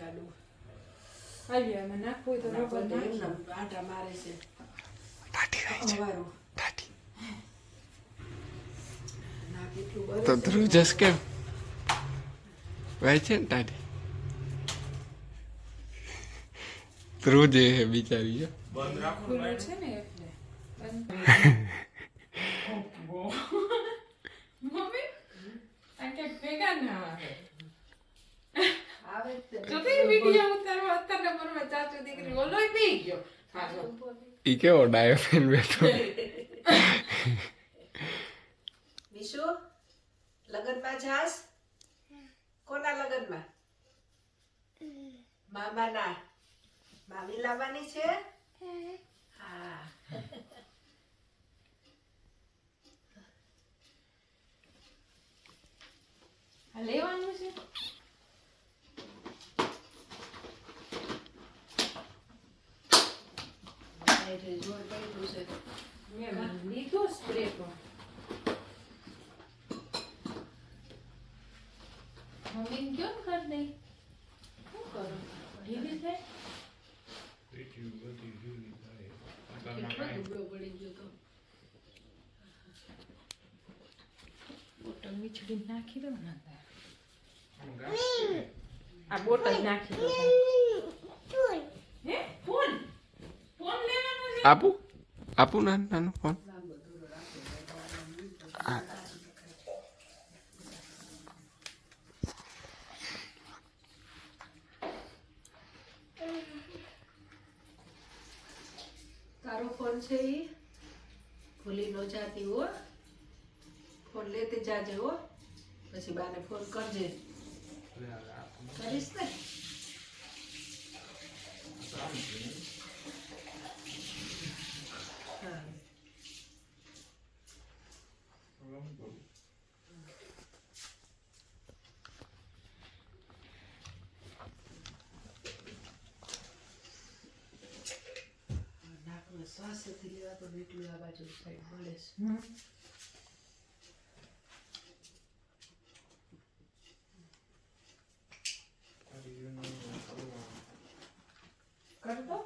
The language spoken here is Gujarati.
લાડુ આવી મને નાખવું તો રબર નાખી આટા મારે છે ટાટી રહી છે સવારું ટાટી ના કેટલું બરે તો છે ધ્રુવ જસ કેમ વાય છે ને ટાટી ધ્રુવ જે હે બિચારી હે. ખુલ્લું છે ને એટલે મમ્મી આ કે ભેગા ના આવે આવે જ તે. જો તે વિડિયો ઉતારવા અત્યારે નંબરમાં ચાચુ દીકરી ઓલોય પી ગયો ખાજો ઈ કેવો ડાયો ફેન બેઠો વિશુ લગનમાં જાસ કોના લગનમાં મામાના મામી લાવવાની છે હા આ લેવાનું છે એટલે જોર પડ્યું છે મેં લીધો સ્પ્રે પણ મમ્મી કેમ કર દઈ શું કરું ઢીલી થાય કેટલો દુબળો પડી ગયો તો બોટલ મીઠડી નાખી દો ને આ બોટલ નાખી દો હે ફોન ફોન લેવાનો છે આપું આપું નાનું નાનું ફોન તારો ફોન છે ઈ ભૂલી ન જાતી હો ફોન લેતી જાજે હો પછી બાને ફોન કરજે કરીશ ને હા નાકમાં શ્વાસથી લેવા તો એટલું આ બાજુ સાઈડ મળે છે કરતો